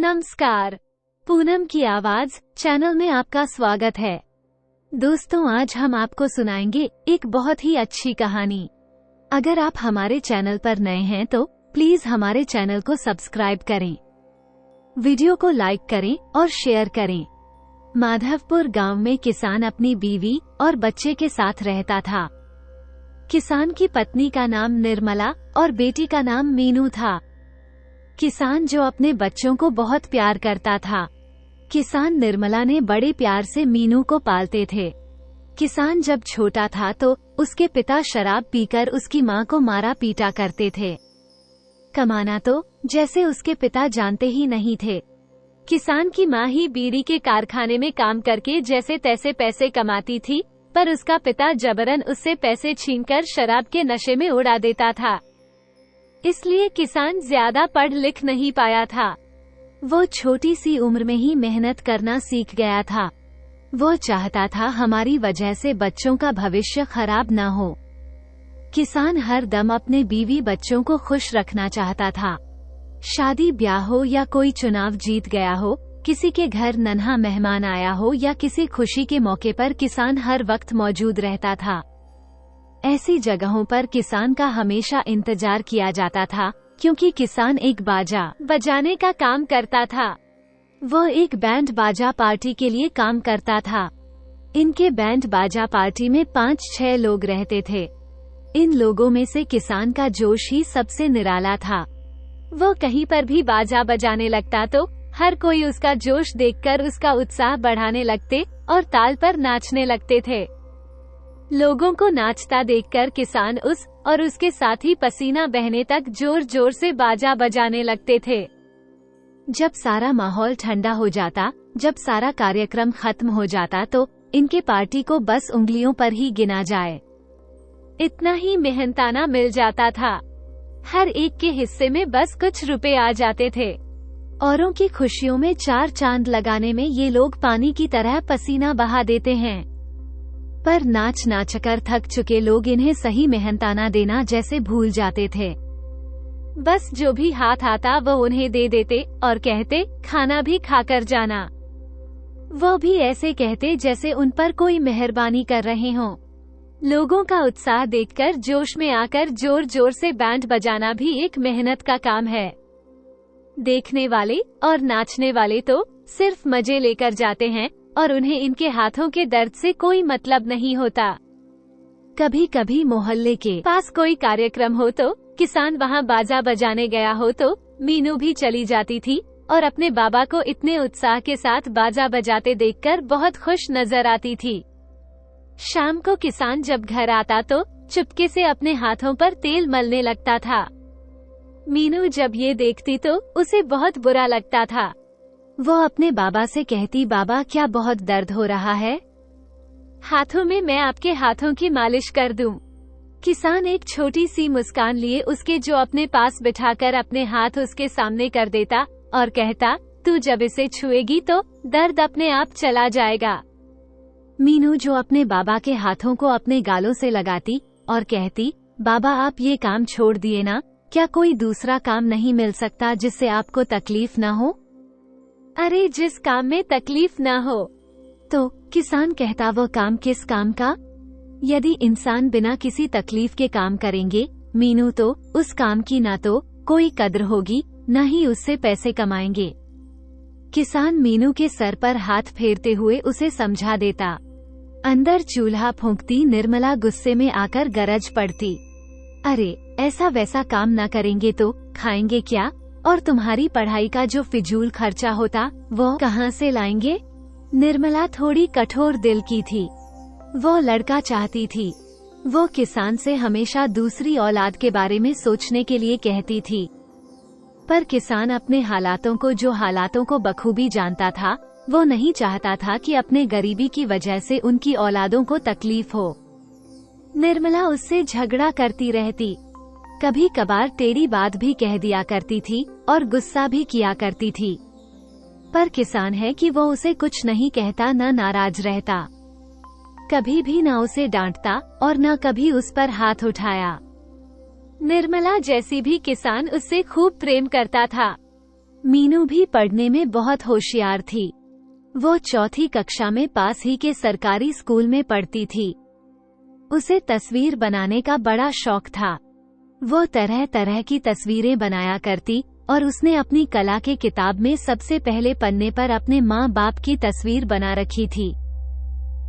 नमस्कार, पूनम की आवाज चैनल में आपका स्वागत है। दोस्तों, आज हम आपको सुनाएंगे एक बहुत ही अच्छी कहानी। अगर आप हमारे चैनल पर नए हैं तो प्लीज हमारे चैनल को सब्सक्राइब करें, वीडियो को लाइक करें और शेयर करें। माधवपुर गांव में किसान अपनी बीवी और बच्चे के साथ रहता था। किसान की पत्नी का नाम निर्मला और बेटी का नाम मीनू था। किसान जो अपने बच्चों को बहुत प्यार करता था। किसान निर्मला ने बड़े प्यार से मीनू को पालते थे। किसान जब छोटा था तो उसके पिता शराब पीकर उसकी मां को मारा पीटा करते थे। कमाना तो जैसे उसके पिता जानते ही नहीं थे। किसान की मां ही बीड़ी के कारखाने में काम करके जैसे तैसे पैसे कमाती थी, पर उसका पिता जबरन उससे पैसे छीनकर शराब के नशे में उड़ा देता था। इसलिए किसान ज्यादा पढ़ लिख नहीं पाया था। वो छोटी सी उम्र में ही मेहनत करना सीख गया था। वो चाहता था हमारी वजह से बच्चों का भविष्य खराब न हो। किसान हर दम अपने बीवी बच्चों को खुश रखना चाहता था। शादी ब्याह हो या कोई चुनाव जीत गया हो, किसी के घर नन्हा मेहमान आया हो या किसी खुशी के मौके पर किसान हर वक्त मौजूद रहता था। ऐसी जगहों पर किसान का हमेशा इंतजार किया जाता था, क्योंकि किसान एक बाजा बजाने का काम करता था। वह एक बैंड बाजा पार्टी के लिए काम करता था। इनके बैंड बाजा पार्टी में 5-6 लोग रहते थे। इन लोगों में से किसान का जोश ही सबसे निराला था। वो कहीं पर भी बाजा बजाने लगता तो हर कोई उसका जोश देखकर उसका उत्साह बढ़ाने लगते और ताल पर नाचने लगते थे। लोगों को नाचता देखकर किसान उस और उसके साथी पसीना बहने तक जोर जोर से बाजा बजाने लगते थे। जब सारा माहौल ठंडा हो जाता, जब सारा कार्यक्रम खत्म हो जाता तो इनके पार्टी को बस उंगलियों पर ही गिना जाए इतना ही मेहनताना मिल जाता था। हर एक के हिस्से में बस कुछ रुपए आ जाते थे। औरों की खुशियों में 4 चांद लगाने में ये लोग पानी की तरह पसीना बहा देते हैं, पर नाच नाच कर थक चुके लोग इन्हें सही मेहनताना देना जैसे भूल जाते थे। बस जो भी हाथ आता वो उन्हें दे देते और कहते, खाना भी खाकर जाना। वो भी ऐसे कहते जैसे उन पर कोई मेहरबानी कर रहे हों। लोगों का उत्साह देखकर जोश में आकर जोर जोर से बैंड बजाना भी एक मेहनत का काम है। देखने वाले और नाचने वाले तो सिर्फ मजे लेकर जाते हैं और उन्हें इनके हाथों के दर्द से कोई मतलब नहीं होता। कभी कभी मोहल्ले के पास कोई कार्यक्रम हो तो किसान वहां बाजा बजाने गया हो तो मीनू भी चली जाती थी और अपने बाबा को इतने उत्साह के साथ बाजा बजाते देखकर बहुत खुश नजर आती थी। शाम को किसान जब घर आता तो चुपके से अपने हाथों पर तेल मलने लगता था। मीनू जब ये देखती तो उसे बहुत बुरा लगता था। वो अपने बाबा से कहती, बाबा क्या बहुत दर्द हो रहा है? हाथों में मैं आपके हाथों की मालिश कर दूं। किसान एक छोटी सी मुस्कान लिए उसके जो अपने पास बिठाकर अपने हाथ उसके सामने कर देता और कहता, तू जब इसे छुएगी तो दर्द अपने आप चला जाएगा। मीनू जो अपने बाबा के हाथों को अपने गालों से लगाती और कहती, बाबा आप ये काम छोड़ दिए ना, क्या कोई दूसरा काम नहीं मिल सकता जिससे आपको तकलीफ न हो? अरे जिस काम में तकलीफ न हो। तो किसान कहता, वो काम किस काम का? यदि इंसान बिना किसी तकलीफ के काम करेंगे मीनू, तो उस काम की ना तो कोई कद्र होगी न ही उससे पैसे कमाएंगे। किसान मीनू के सर पर हाथ फेरते हुए उसे समझा देता। अंदर चूल्हा फूंकती निर्मला गुस्से में आकर गरज पड़ती, अरे ऐसा वैसा काम न करेंगे तो खाएंगे क्या? और तुम्हारी पढ़ाई का जो फिजूल खर्चा होता वो कहाँ से लाएंगे? निर्मला थोड़ी कठोर दिल की थी। वो लड़का चाहती थी। वो किसान से हमेशा दूसरी औलाद के बारे में सोचने के लिए कहती थी, पर किसान अपने हालातों को बखूबी जानता था। वो नहीं चाहता था कि अपने गरीबी की वजह से उनकी औलादों को तकलीफ हो। निर्मला उससे झगड़ा करती रहती, कभी कभार टेढ़ी बात भी कह दिया करती थी और गुस्सा भी किया करती थी, पर किसान है कि वो उसे कुछ नहीं कहता, न नाराज रहता, कभी भी न उसे डांटता और न कभी उस पर हाथ उठाया। निर्मला जैसी भी किसान उससे खूब प्रेम करता था। मीनू भी पढ़ने में बहुत होशियार थी। वो चौथी कक्षा में पास ही के सरकारी स्कूल में पढ़ती थी। उसे तस्वीर बनाने का बड़ा शौक था। वो तरह तरह की तस्वीरें बनाया करती और उसने अपनी कला के किताब में सबसे पहले पन्ने पर अपने माँ बाप की तस्वीर बना रखी थी।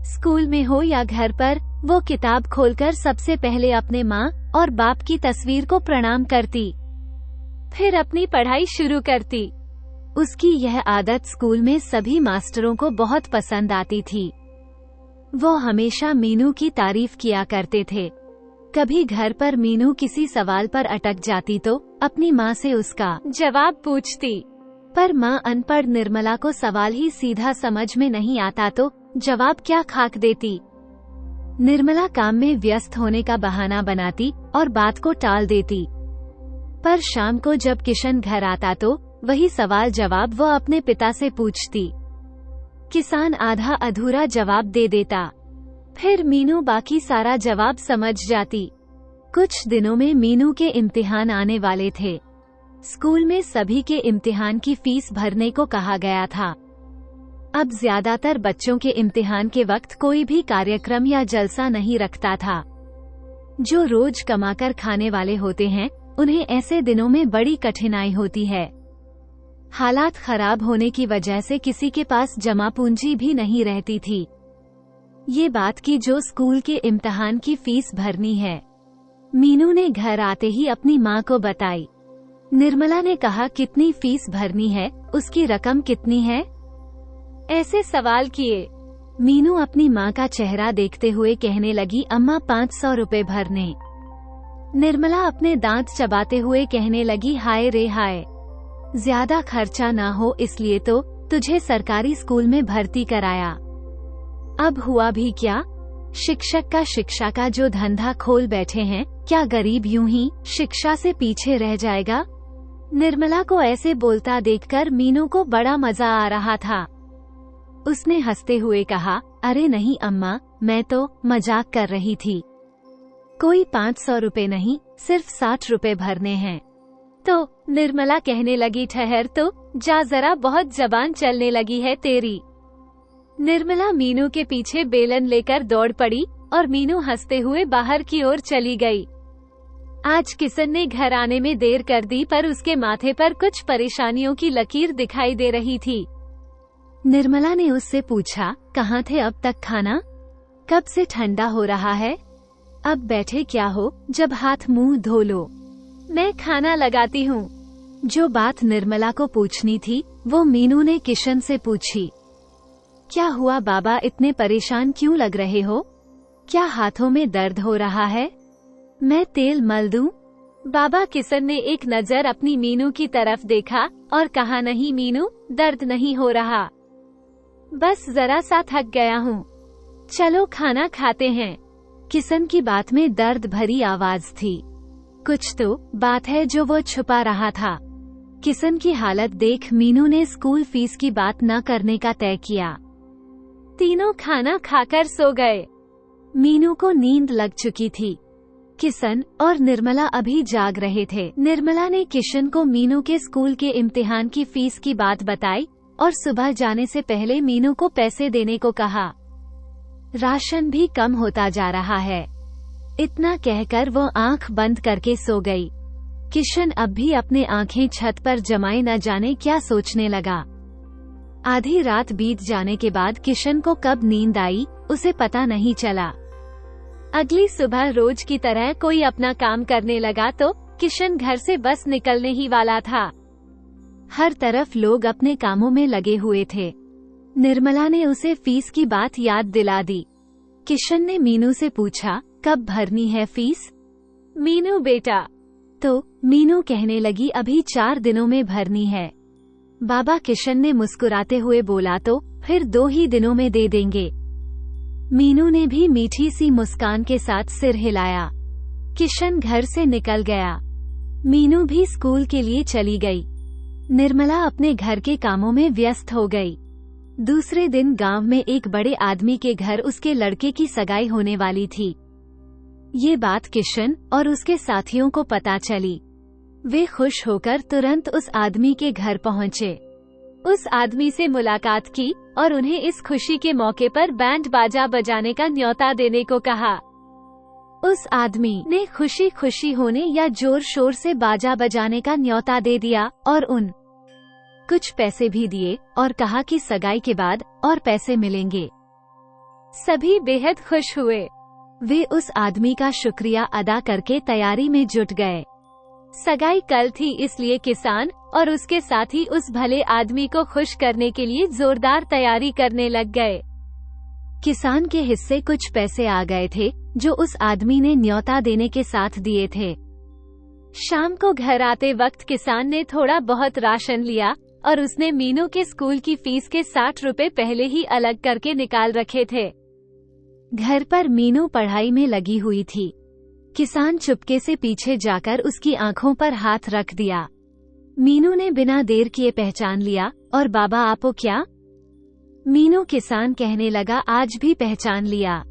स्कूल में हो या घर पर, वो किताब खोलकर सबसे पहले अपने माँ और बाप की तस्वीर को प्रणाम करती, फिर अपनी पढ़ाई शुरू करती। उसकी यह आदत स्कूल में सभी मास्टरों को बहुत पसंद आती थी। वो हमेशा मीनू की तारीफ किया करते थे। कभी घर पर मीनू किसी सवाल पर अटक जाती तो अपनी माँ से उसका जवाब पूछती, पर माँ अनपढ़ निर्मला को सवाल ही सीधा समझ में नहीं आता तो जवाब क्या खाक देती। निर्मला काम में व्यस्त होने का बहाना बनाती और बात को टाल देती। पर शाम को जब किशन घर आता तो वही सवाल जवाब वो अपने पिता से पूछती। किसान आधा अधूरा जवाब दे देता, फिर मीनू बाकी सारा जवाब समझ जाती। कुछ दिनों में मीनू के इम्तिहान आने वाले थे। स्कूल में सभी के इम्तिहान की फीस भरने को कहा गया था। अब ज्यादातर बच्चों के इम्तिहान के वक्त कोई भी कार्यक्रम या जलसा नहीं रखता था। जो रोज कमाकर खाने वाले होते हैं, उन्हें ऐसे दिनों में बड़ी कठिनाई होती है। हालात खराब होने की वजह से किसी के पास जमा पूंजी भी नहीं रहती थी। ये बात कि जो स्कूल के इम्तिहान की फीस भरनी है, मीनू ने घर आते ही अपनी माँ को बताई। निर्मला ने कहा, कितनी फीस भरनी है, उसकी रकम कितनी है? ऐसे सवाल किए। मीनू अपनी माँ का चेहरा देखते हुए कहने लगी, अम्मा 500 रुपए भरने। निर्मला अपने दांत चबाते हुए कहने लगी, हाय रे हाय, ज्यादा खर्चा ना हो इसलिए तो तुझे सरकारी स्कूल में भर्ती कराया। अब हुआ भी क्या? शिक्षक का शिक्षा का जो धंधा खोल बैठे हैं, क्या गरीब यूं ही शिक्षा से पीछे रह जाएगा? निर्मला को ऐसे बोलता देखकर मीनू को बड़ा मजा आ रहा था। उसने हंसते हुए कहा, अरे नहीं अम्मा, मैं तो मजाक कर रही थी। कोई 500 रुपए नहीं, सिर्फ 60 रुपए भरने हैं। तो निर्मला कहने लगी, ठहर तो जा जरा, बहुत जबान चलने लगी है तेरी। निर्मला मीनू के पीछे बेलन लेकर दौड़ पड़ी और मीनू हंसते हुए बाहर की ओर चली गई। आज किशन ने घर आने में देर कर दी, पर उसके माथे पर कुछ परेशानियों की लकीर दिखाई दे रही थी। निर्मला ने उससे पूछा, कहाँ थे अब तक? खाना कब से ठंडा हो रहा है? अब बैठे क्या हो, जब हाथ मुंह धो लो, मैं खाना लगाती हूँ। जो बात निर्मला को पूछनी थी वो मीनू ने किशन से पूछी। क्या हुआ बाबा, इतने परेशान क्यों लग रहे हो? क्या हाथों में दर्द हो रहा है? मैं तेल मल दूं? बाबा, किशन ने एक नजर अपनी मीनू की तरफ देखा और कहा, नहीं मीनू, दर्द नहीं हो रहा, बस जरा सा थक गया हूँ। चलो खाना खाते हैं। किशन की बात में दर्द भरी आवाज थी। कुछ तो बात है जो वो छुपा रहा था। किशन की हालत देख मीनू ने स्कूल फीस की बात न करने का तय किया। तीनों खाना खाकर सो गए। मीनू को नींद लग चुकी थी। किशन और निर्मला अभी जाग रहे थे। निर्मला ने किशन को मीनू के स्कूल के इम्तिहान की फीस की बात बताई और सुबह जाने से पहले मीनू को पैसे देने को कहा। राशन भी कम होता जा रहा है। इतना कहकर वो आंख बंद करके सो गई। किशन अब भी अपने आंखें छत पर जमाए न जाने क्या सोचने लगा। आधी रात बीत जाने के बाद किशन को कब नींद आई उसे पता नहीं चला। अगली सुबह रोज की तरह कोई अपना काम करने लगा तो किशन घर से बस निकलने ही वाला था। हर तरफ लोग अपने कामों में लगे हुए थे। निर्मला ने उसे फीस की बात याद दिला दी। किशन ने मीनू से पूछा, कब भरनी है फीस? मीनू बेटा, तो मीनू कहने लगी, अभी 4 दिनों में भरनी है। बाबा, किशन ने मुस्कुराते हुए बोला, तो फिर 2 ही दिनों में दे देंगे। मीनू ने भी मीठी सी मुस्कान के साथ सिर हिलाया। किशन घर से निकल गया। मीनू भी स्कूल के लिए चली गई। निर्मला अपने घर के कामों में व्यस्त हो गई। दूसरे दिन गांव में एक बड़े आदमी के घर उसके लड़के की सगाई होने वाली थी। ये बात किशन और उसके साथियों को पता चली। वे खुश होकर तुरंत उस आदमी के घर पहुँचे, उस आदमी से मुलाकात की और उन्हें इस खुशी के मौके पर बैंड बाजा बजाने का न्योता देने को कहा। उस आदमी ने खुशी खुशी होने या जोर शोर से बाजा बजाने का न्योता दे दिया और उन कुछ पैसे भी दिए और कहा कि सगाई के बाद और पैसे मिलेंगे। सभी बेहद खुश हुए। वे उस आदमी का शुक्रिया अदा करके तैयारी में जुट गए। सगाई कल थी, इसलिए किसान और उसके साथी उस भले आदमी को खुश करने के लिए जोरदार तैयारी करने लग गए। किसान के हिस्से कुछ पैसे आ गए थे जो उस आदमी ने न्योता देने के साथ दिए थे। शाम को घर आते वक्त किसान ने थोड़ा बहुत राशन लिया और उसने मीनू के स्कूल की फीस के 60 रुपए पहले ही अलग करके निकाल रखे थे। घर पर मीनू पढ़ाई में लगी हुई थी। किसान चुपके से पीछे जाकर उसकी आंखों पर हाथ रख दिया। मीनू ने बिना देर किए पहचान लिया और बाबा आपो क्या? मीनू किसान कहने लगा आज भी पहचान लिया।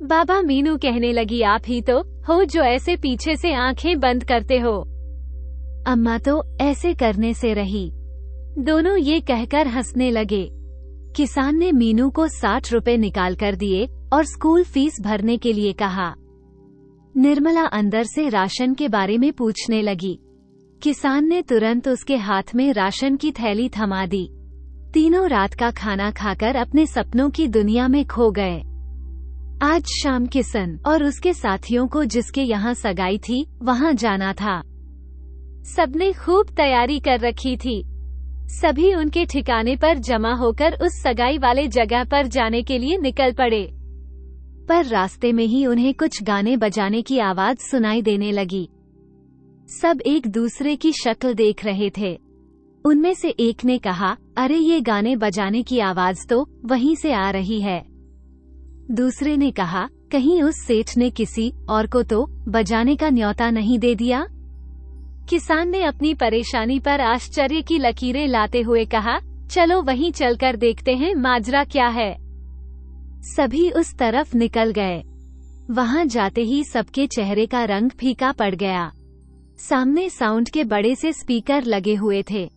बाबा मीनू कहने लगी आप ही तो हो जो ऐसे पीछे से आंखें बंद करते हो। अम्मा तो ऐसे करने से रही। दोनों ये कहकर हंसने लगे। किसान ने मीनू को 60 रुपए निकाल कर दिए और स्कूल फीस भरने के लिए कहा। निर्मला अंदर से राशन के बारे में पूछने लगी। किसान ने तुरंत उसके हाथ में राशन की थैली थमा दी। तीनों रात का खाना खाकर अपने सपनों की दुनिया में खो गए। आज शाम किशन और उसके साथियों को जिसके यहाँ सगाई थी वहाँ जाना था। सबने खूब तैयारी कर रखी थी। सभी उनके ठिकाने पर जमा होकर उस सगाई वाले जगह पर जाने के लिए निकल पड़े। पर रास्ते में ही उन्हें कुछ गाने बजाने की आवाज सुनाई देने लगी। सब एक दूसरे की शक्ल देख रहे थे। उनमें से एक ने कहा, अरे ये गाने बजाने की आवाज तो वहीं से आ रही है। दूसरे ने कहा, कहीं उस सेठ ने किसी और को तो बजाने का न्योता नहीं दे दिया? किसान ने अपनी परेशानी पर आश्चर्य की लकीरें लाते हुए कहा, चलो वहीं चलकर देखते हैं माजरा क्या है। सभी उस तरफ निकल गए। वहां जाते ही सबके चेहरे का रंग फीका पड़ गया। सामने साउंड के बड़े से स्पीकर लगे हुए थे।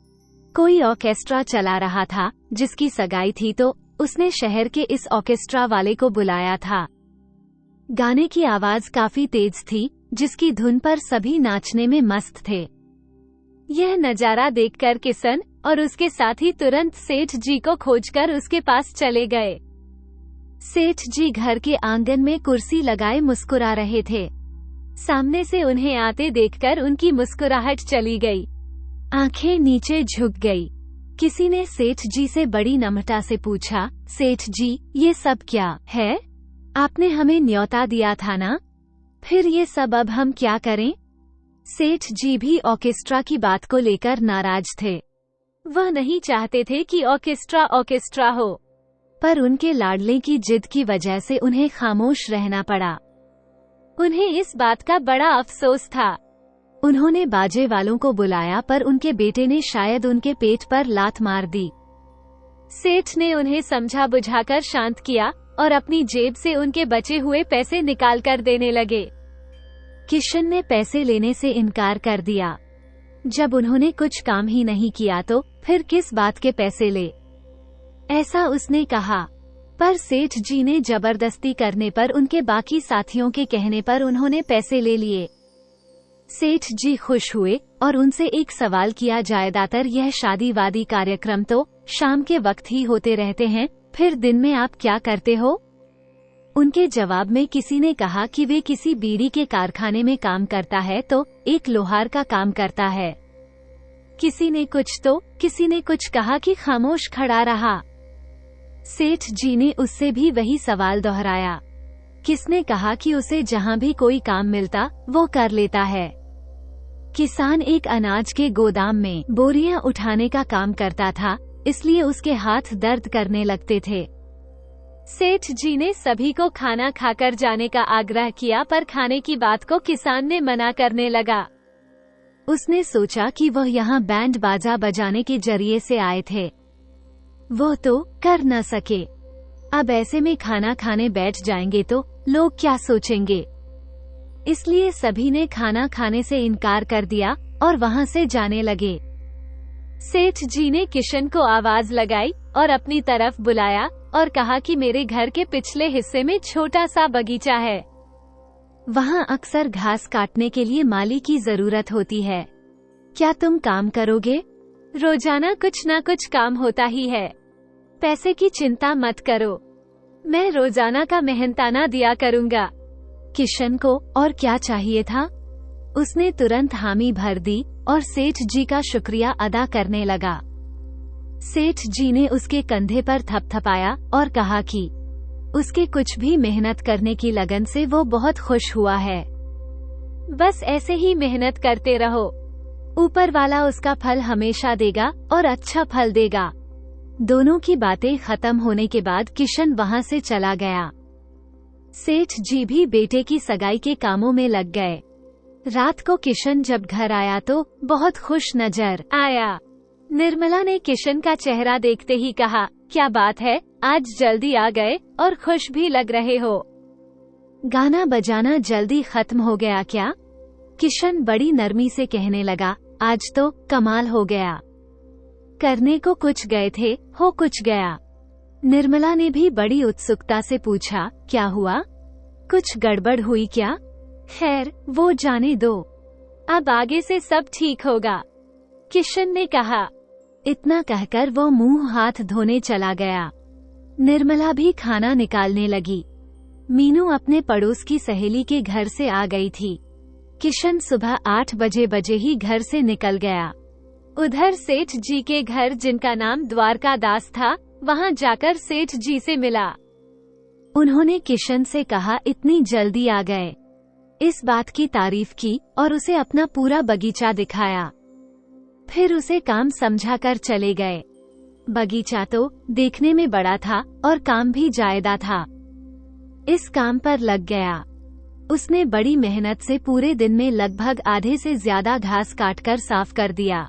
कोई ऑर्केस्ट्रा चला रहा था। जिसकी सगाई थी तो उसने शहर के इस ऑर्केस्ट्रा वाले को बुलाया था। गाने की आवाज काफी तेज थी, जिसकी धुन पर सभी नाचने में मस्त थे। यह नजारा देखकर किशन और उसके साथी तुरंत सेठ जी को खोजकर उसके पास चले गए। सेठ जी घर के आंगन में कुर्सी लगाए मुस्कुरा रहे थे। सामने से उन्हें आते देखकर उनकी मुस्कुराहट चली गई। आंखें नीचे झुक गई। किसी ने सेठ जी से बड़ी नम्रता से पूछा, सेठ जी ये सब क्या है? आपने हमें न्योता दिया था ना? फिर ये सब अब हम क्या करें? सेठ जी भी ऑर्केस्ट्रा की बात को लेकर नाराज थे। वह नहीं चाहते थे कि ऑर्केस्ट्रा हो, पर उनके लाडले की जिद की वजह से उन्हें खामोश रहना पड़ा। उन्हें इस बात का बड़ा अफसोस था। उन्होंने बाजे वालों को बुलाया, पर उनके बेटे ने शायद उनके पेट पर लात मार दी। सेठ ने उन्हें समझा बुझाकर शांत किया और अपनी जेब से उनके बचे हुए पैसे निकाल कर देने लगे। किशन ने पैसे लेने से इनकार कर दिया। जब उन्होंने कुछ काम ही नहीं किया तो फिर किस बात के पैसे ले, ऐसा उसने कहा। पर सेठ जी ने जबरदस्ती करने पर उनके बाकी साथियों के कहने पर उन्होंने पैसे ले लिए। सेठ जी खुश हुए और उनसे एक सवाल किया, ज्यादातर यह शादी वादी कार्यक्रम तो शाम के वक्त ही होते रहते हैं, फिर दिन में आप क्या करते हो? उनके जवाब में किसी ने कहा कि वे किसी बीड़ी के कारखाने में काम करता है तो एक लोहार का काम करता है। किसी ने कुछ कहा कि खामोश खड़ा रहा। सेठ जी ने उससे भी वही सवाल दोहराया। किसने कहा कि उसे जहाँ भी कोई काम मिलता वो कर लेता है। किसान एक अनाज के गोदाम में बोरियां उठाने का काम करता था, इसलिए उसके हाथ दर्द करने लगते थे। सेठ जी ने सभी को खाना खाकर जाने का आग्रह किया, पर खाने की बात को किसान ने मना करने लगा। उसने सोचा कि वह यहाँ बैंड बाजा बजाने के जरिए से आए थे, वो तो कर न सके। अब ऐसे में खाना खाने बैठ जाएंगे तो लोग क्या सोचेंगे। इसलिए सभी ने खाना खाने से इनकार कर दिया और वहाँ से जाने लगे। सेठ जी ने किशन को आवाज लगाई और अपनी तरफ बुलाया और कहा कि मेरे घर के पिछले हिस्से में छोटा सा बगीचा है। वहाँ अक्सर घास काटने के लिए माली की जरूरत होती है। क्या तुम काम करोगे? रोजाना कुछ न कुछ काम होता ही है। पैसे की चिंता मत करो, मैं रोजाना का मेहनताना दिया करूँगा। किशन को और क्या चाहिए था? उसने तुरंत हामी भर दी और सेठ जी का शुक्रिया अदा करने लगा। सेठ जी ने उसके कंधे पर थपथपाया और कहा कि उसके कुछ भी मेहनत करने की लगन से वो बहुत खुश हुआ है। बस ऐसे ही मेहनत करते रहो, ऊपर वाला उसका फल हमेशा देगा और अच्छा फल देगा। दोनों की बातें खत्म होने के बाद किशन वहाँ से चला गया। सेठ जी भी बेटे की सगाई के कामों में लग गए। रात को किशन जब घर आया तो बहुत खुश नजर आया। निर्मला ने किशन का चेहरा देखते ही कहा, क्या बात है, आज जल्दी आ गए और खुश भी लग रहे हो। गाना बजाना जल्दी खत्म हो गया क्या? किशन बड़ी नरमी से कहने लगा, आज तो कमाल हो गया। करने को कुछ गए थे, हो कुछ गया। निर्मला ने भी बड़ी उत्सुकता से पूछा, क्या हुआ? कुछ गड़बड़ हुई क्या? खैर, वो जाने दो, अब आगे से सब ठीक होगा, किशन ने कहा। इतना कहकर वो मुंह हाथ धोने चला गया। निर्मला भी खाना निकालने लगी। मीनू अपने पड़ोस की सहेली के घर से आ गई थी। किशन सुबह 8 बजे ही घर से निकल गया। उधर सेठ जी के घर, जिनका नाम द्वारका दास था, वहाँ जाकर सेठ जी से मिला। उन्होंने किशन से कहा, इतनी जल्दी आ गए। इस बात की तारीफ की और उसे अपना पूरा बगीचा दिखाया। फिर उसे काम समझाकर चले गए। बगीचा तो देखने में बड़ा था और काम भी जायदा था। इस काम पर लग गया। उसने बड़ी मेहनत से पूरे दिन में लगभग आधे से ज्यादा घास काटकर साफ कर दिया।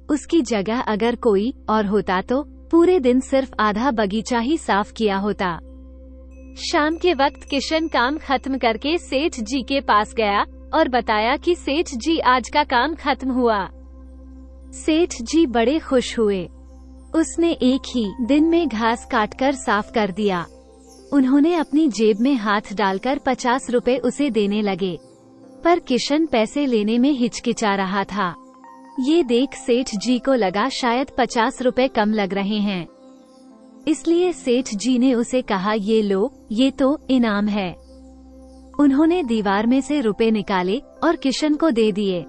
उसकी जगह अगर कोई और होता तो पूरे दिन सिर्फ आधा बगीचा ही साफ किया होता। शाम के वक्त किशन काम खत्म करके सेठ जी के पास गया और बताया कि सेठ जी, आज का काम खत्म हुआ। सेठ जी बड़े खुश हुए। उसने एक ही दिन में घास काटकर साफ कर दिया। उन्होंने अपनी जेब में हाथ डालकर 50 रुपए उसे देने लगे, पर किशन पैसे लेने में हिचकिचा रहा था। ये देख सेठ जी को लगा शायद 50 रुपए कम लग रहे हैं, इसलिए सेठ जी ने उसे कहा, ये लो, ये तो इनाम है। उन्होंने दीवार में से रुपए निकाले और किशन को दे दिए।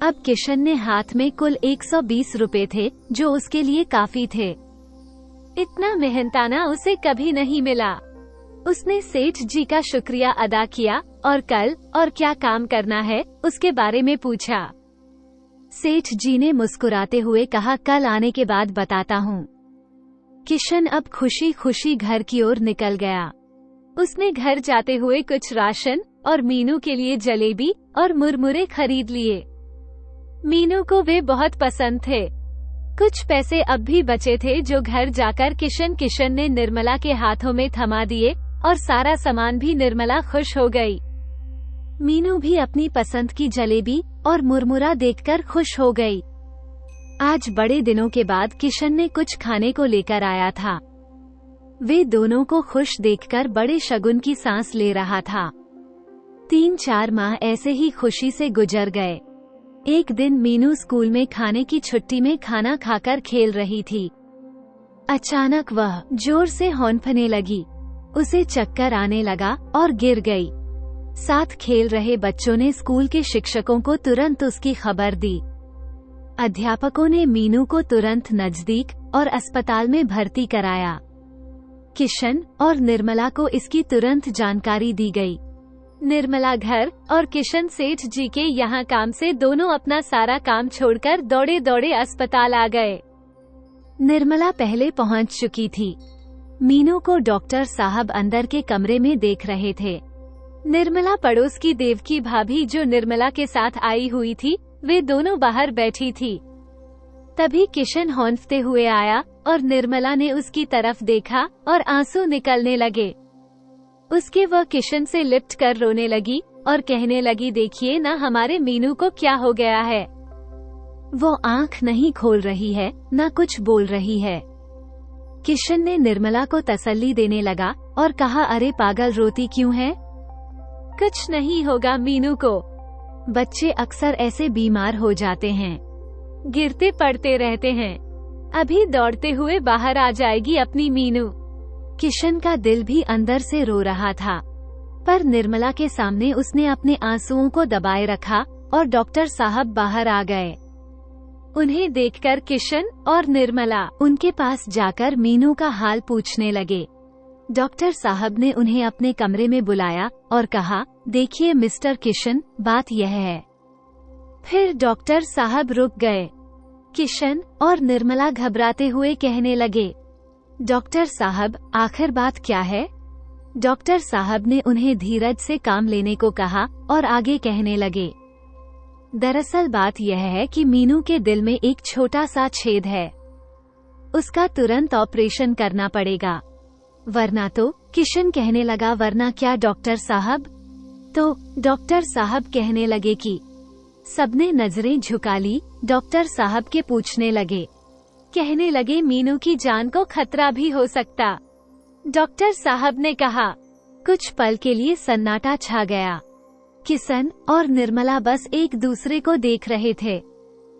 अब किशन ने हाथ में कुल 120 रुपए थे, जो उसके लिए काफी थे। इतना मेहनताना उसे कभी नहीं मिला। उसने सेठ जी का शुक्रिया अदा किया और कल और क्या काम करना है उसके बारे में पूछा। सेठ जी ने मुस्कुराते हुए कहा, कल आने के बाद बताता हूँ। किशन अब खुशी खुशी घर की ओर निकल गया। उसने घर जाते हुए कुछ राशन और मीनू के लिए जलेबी और मुरमुरे खरीद लिए। मीनू को वे बहुत पसंद थे। कुछ पैसे अब भी बचे थे जो घर जाकर किशन ने निर्मला के हाथों में थमा दिए और सारा सामान भी निर्मला खुश हो गई। मीनू भी अपनी पसंद की जलेबी और मुरमुरा देखकर खुश हो गई। आज बड़े दिनों के बाद किशन ने कुछ खाने को लेकर आया था। वे दोनों को खुश देखकर बड़े शगुन की सांस ले रहा था। 3-4 माह ऐसे ही खुशी से गुजर गए। एक दिन मीनू स्कूल में खाने की छुट्टी में खाना खाकर खेल रही थी। अचानक वह जोर से हौंफने लगी। उसे चक्कर आने लगा और गिर गई। साथ खेल रहे बच्चों ने स्कूल के शिक्षकों को तुरंत उसकी खबर दी। अध्यापकों ने मीनू को तुरंत नजदीक और अस्पताल में भर्ती कराया। किशन और निर्मला को इसकी तुरंत जानकारी दी गई। निर्मला घर और किशन सेठ जी के यहाँ काम से दोनों अपना सारा काम छोड़कर दौड़े दौड़े अस्पताल आ गए। निर्मला पहले पहुँच चुकी थी। मीनू को डॉक्टर साहब अंदर के कमरे में देख रहे थे। निर्मला पड़ोस की देवकी भाभी जो निर्मला के साथ आई हुई थी, वे दोनों बाहर बैठी थी। तभी किशन हौंफते हुए आया और निर्मला ने उसकी तरफ देखा और आंसू निकलने लगे। उसके वह किशन से लिपट कर रोने लगी और कहने लगी, देखिए ना हमारे मीनू को क्या हो गया है। वो आंख नहीं खोल रही है, ना कुछ बोल रही है। किशन ने निर्मला को तसल्ली देने लगा और कहा, अरे पागल, रोती क्यों है? कुछ नहीं होगा मीनू को। बच्चे अक्सर ऐसे बीमार हो जाते हैं, गिरते पड़ते रहते हैं। अभी दौड़ते हुए बाहर आ जाएगी अपनी मीनू। किशन का दिल भी अंदर से रो रहा था, पर निर्मला के सामने उसने अपने आंसुओं को दबाए रखा और डॉक्टर साहब बाहर आ गए। उन्हें देखकर किशन और निर्मला उनके पास जाकर मीनू का हाल पूछने लगे। डॉक्टर साहब ने उन्हें अपने कमरे में बुलाया और कहा, देखिए मिस्टर किशन, बात यह है। फिर डॉक्टर साहब रुक गए। किशन और निर्मला घबराते हुए कहने लगे, डॉक्टर साहब, आखिर बात क्या है? डॉक्टर साहब ने उन्हें धीरज से काम लेने को कहा और आगे कहने लगे, दरअसल बात यह है कि मीनू के दिल में एक छोटा सा छेद है, उसका तुरंत ऑपरेशन करना पड़ेगा, वरना तो। किशन कहने लगा, वरना क्या डॉक्टर साहब? तो डॉक्टर साहब कहने लगे कि सबने नजरें झुका ली। डॉक्टर साहब के पूछने लगे, कहने लगे, मीनू की जान को खतरा भी हो सकता। डॉक्टर साहब ने कहा। कुछ पल के लिए सन्नाटा छा गया। किशन और निर्मला बस एक दूसरे को देख रहे थे।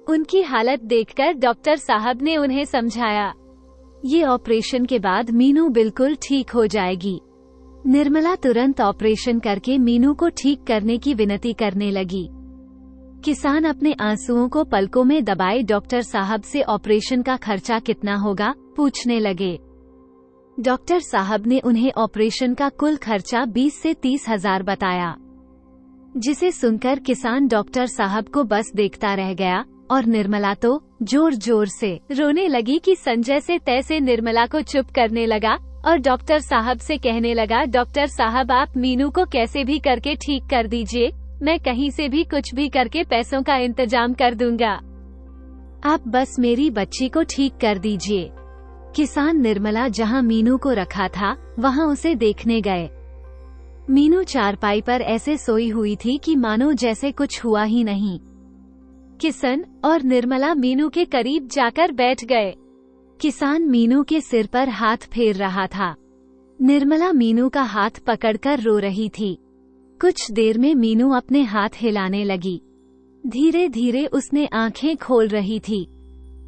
उनकी हालत देखकर डॉक्टर साहब ने उन्हें समझाया, ये ऑपरेशन के बाद मीनू बिल्कुल ठीक हो जाएगी। निर्मला तुरंत ऑपरेशन करके मीनू को ठीक करने की विनती करने लगी। किसान अपने आंसुओं को पलकों में दबाए डॉक्टर साहब से ऑपरेशन का खर्चा कितना होगा पूछने लगे। डॉक्टर साहब ने उन्हें ऑपरेशन का कुल खर्चा 20 से 30 हजार बताया, जिसे सुनकर किसान डॉक्टर साहब को बस देखता रह गया और निर्मला तो जोर जोर से रोने लगी कि संजय से तैसे निर्मला को चुप करने लगा और डॉक्टर साहब से कहने लगा, डॉक्टर साहब, आप मीनू को कैसे भी करके ठीक कर दीजिए, मैं कहीं से भी कुछ भी करके पैसों का इंतजाम कर दूंगा, आप बस मेरी बच्ची को ठीक कर दीजिए। किसान निर्मला जहां मीनू को रखा था वहां उसे देखने गए। मीनू चारपाई पर ऐसे सोई हुई थी कि मानो जैसे कुछ हुआ ही नहीं। किशन और निर्मला मीनू के करीब जाकर बैठ गए। किसान मीनू के सिर पर हाथ फेर रहा था। निर्मला मीनू का हाथ पकड़कर रो रही थी। कुछ देर में मीनू अपने हाथ हिलाने लगी। धीरे धीरे उसने आंखें खोल रही थी।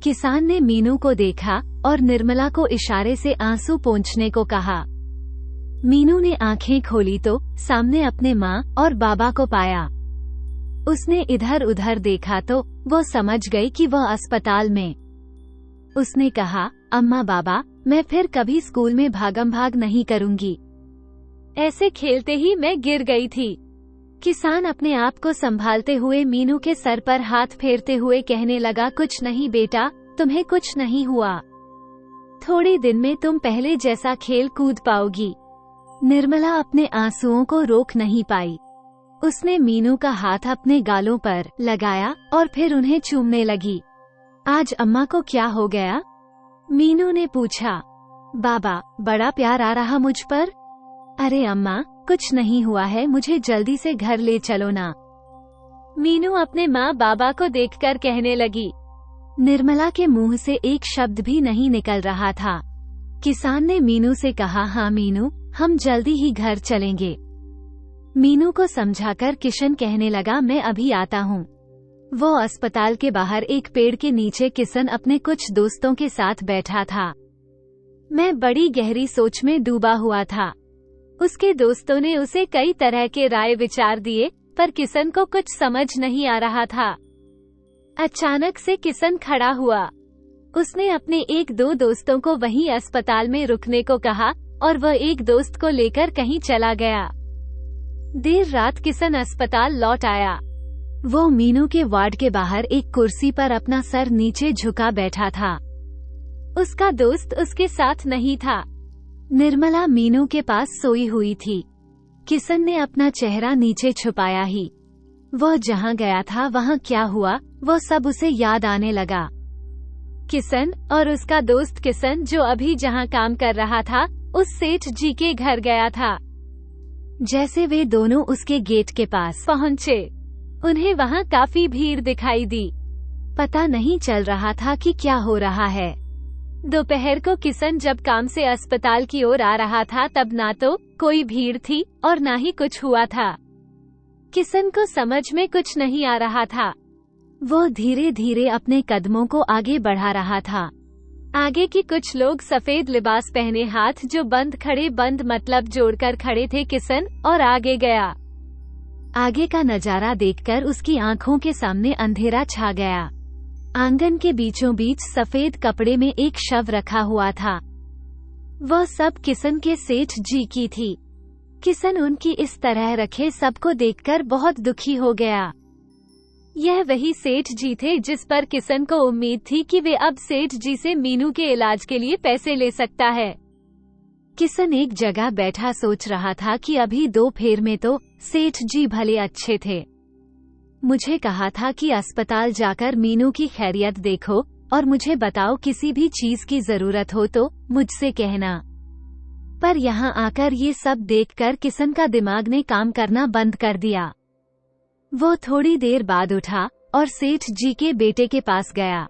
किसान ने मीनू को देखा और निर्मला को इशारे से आंसू पोंछने को कहा। मीनू ने आंखें खोली तो सामने अपने माँ और बाबा को पाया। उसने इधर उधर देखा तो वो समझ गई कि वह अस्पताल में। उसने कहा, अम्मा बाबा, मैं फिर कभी स्कूल में भागम भाग नहीं करूंगी। ऐसे खेलते ही मैं गिर गई थी। किसान अपने आप को संभालते हुए मीनू के सर पर हाथ फेरते हुए कहने लगा, कुछ नहीं बेटा, तुम्हें कुछ नहीं हुआ। थोड़े दिन में तुम पहले जैसा खेल कूद पाओगी। निर्मला अपने आंसुओं को रोक नहीं पाई। उसने मीनू का हाथ अपने गालों पर लगाया और फिर उन्हें चूमने लगी। आज अम्मा को क्या हो गया? मीनू ने पूछा। बाबा, बड़ा प्यार आ रहा मुझ पर। अरे अम्मा, कुछ नहीं हुआ है, मुझे जल्दी से घर ले चलो ना। मीनू अपने माँ बाबा को देखकर कहने लगी। निर्मला के मुंह से एक शब्द भी नहीं निकल रहा था। किसान ने मीनू से कहा, हाँ मीनू, हम जल्दी ही घर चलेंगे। मीनू को समझाकर किशन कहने लगा, मैं अभी आता हूँ। वो अस्पताल के बाहर एक पेड़ के नीचे किशन अपने कुछ दोस्तों के साथ बैठा था। मैं बड़ी गहरी सोच में डूबा हुआ था। उसके दोस्तों ने उसे कई तरह के राय विचार दिए, पर किशन को कुछ समझ नहीं आ रहा था। अचानक से किशन खड़ा हुआ। उसने अपने एक दो दोस्तों को वहीं अस्पताल में रुकने को कहा और वह एक दोस्त को लेकर कहीं चला गया। देर रात किशन अस्पताल लौट आया। वो मीनू के वार्ड के बाहर एक कुर्सी पर अपना सर नीचे झुका बैठा था। उसका दोस्त उसके साथ नहीं था। निर्मला मीनू के पास सोई हुई थी। किशन ने अपना चेहरा नीचे छुपाया ही। वह जहाँ गया था वहाँ क्या हुआ, वो सब उसे याद आने लगा। किशन और उसका दोस्त किशन जो अभी जहाँ काम कर रहा था, उस सेठ जी के घर गया था। जैसे वे दोनों उसके गेट के पास पहुंचे, उन्हें वहां काफी भीड़ दिखाई दी। पता नहीं चल रहा था कि क्या हो रहा है। दोपहर को किशन जब काम से अस्पताल की ओर आ रहा था तब ना तो कोई भीड़ थी और ना ही कुछ हुआ था। किशन को समझ में कुछ नहीं आ रहा था। वो धीरे धीरे अपने कदमों को आगे बढ़ा रहा था। आगे की कुछ लोग सफेद लिबास पहने हाथ जो बंद खड़े बंद मतलब जोड़कर खड़े थे किशन और आगे गया। आगे का नजारा देखकर उसकी आंखों के सामने अंधेरा छा गया। आंगन के बीचों बीच सफेद कपड़े में एक शव रखा हुआ था। वह सब किशन के सेठ जी की थी। किशन उनकी इस तरह रखे सबको देखकर बहुत दुखी हो गया। यह वही सेठ जी थे जिस पर किशन को उम्मीद थी कि वे अब सेठ जी से मीनू के इलाज के लिए पैसे ले सकता है। किशन एक जगह बैठा सोच रहा था कि अभी 2 फेर में तो सेठ जी भले अच्छे थे। मुझे कहा था कि अस्पताल जाकर मीनू की खैरियत देखो और मुझे बताओ, किसी भी चीज की जरूरत हो तो मुझसे कहना। पर यहाँ आकर ये सब देखकर किशन का दिमाग ने काम करना बंद कर दिया। वो थोड़ी देर बाद उठा और सेठ जी के बेटे के पास गया।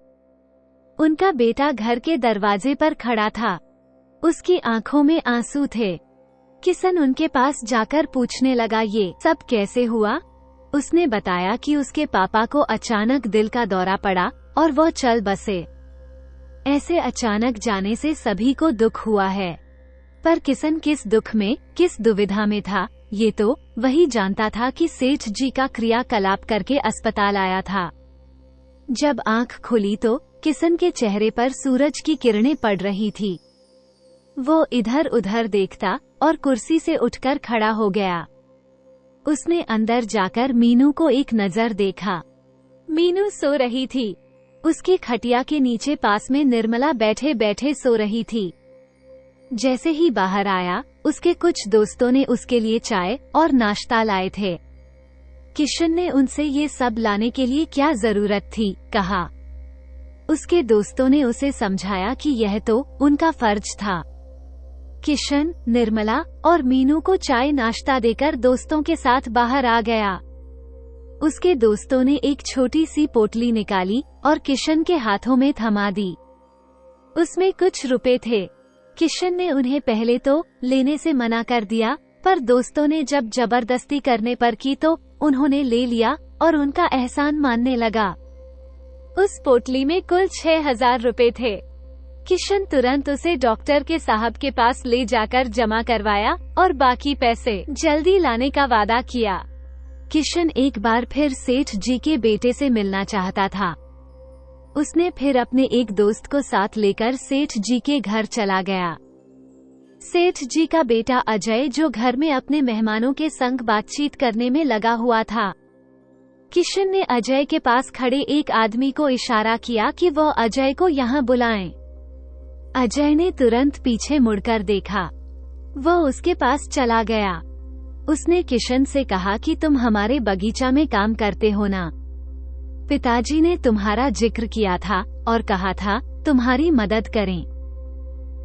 उनका बेटा घर के दरवाजे पर खड़ा था। उसकी आंखों में आंसू थे। किशन उनके पास जाकर पूछने लगा, ये सब कैसे हुआ? उसने बताया कि उसके पापा को अचानक दिल का दौरा पड़ा और वो चल बसे। ऐसे अचानक जाने से सभी को दुख हुआ है, पर किशन किस दुख में, किस दुविधा में था, ये तो वही जानता था कि सेठ जी का क्रियाकलाप करके अस्पताल आया था। जब आंख खुली तो किशन के चेहरे पर सूरज की किरणें पड़ रही थी। वो इधर उधर देखता और कुर्सी से उठकर खड़ा हो गया। उसने अंदर जाकर मीनू को एक नजर देखा। मीनू सो रही थी। उसके खटिया के नीचे पास में निर्मला बैठे बैठे सो रही थी। जैसे ही बाहर आया, उसके कुछ दोस्तों ने उसके लिए चाय और नाश्ता लाए थे। किशन ने उनसे ये सब लाने के लिए क्या जरूरत थी, कहा। उसके दोस्तों ने उसे समझाया कि यह तो उनका फर्ज था। किशन, निर्मला और मीनू को चाय नाश्ता देकर दोस्तों के साथ बाहर आ गया। उसके दोस्तों ने एक छोटी सी पोटली निकाली और किशन के हाथों में थमा दी। उसमें कुछ रुपए थे। किशन ने उन्हें पहले तो लेने से मना कर दिया, पर दोस्तों ने जब जबरदस्ती करने पर की तो उन्होंने ले लिया और उनका एहसान मानने लगा। उस पोटली में कुल 6,000 रुपए थे। किशन तुरंत उसे डॉक्टर के साहब के पास ले जाकर जमा करवाया और बाकी पैसे जल्दी लाने का वादा किया। किशन एक बार फिर सेठ जी के बेटे से मिलना चाहता था। उसने फिर अपने एक दोस्त को साथ लेकर सेठ जी के घर चला गया। सेठ जी का बेटा अजय, जो घर में अपने मेहमानों के संग बातचीत करने में लगा हुआ था। किशन ने अजय के पास खड़े एक आदमी को इशारा किया कि वह अजय को यहाँ बुलाएं। अजय ने तुरंत पीछे मुड़कर देखा। वह उसके पास चला गया। उसने किशन से कहा कि तुम हमारे बगीचा में काम करते हो ना? पिताजी ने तुम्हारा जिक्र किया था और कहा था तुम्हारी मदद करें।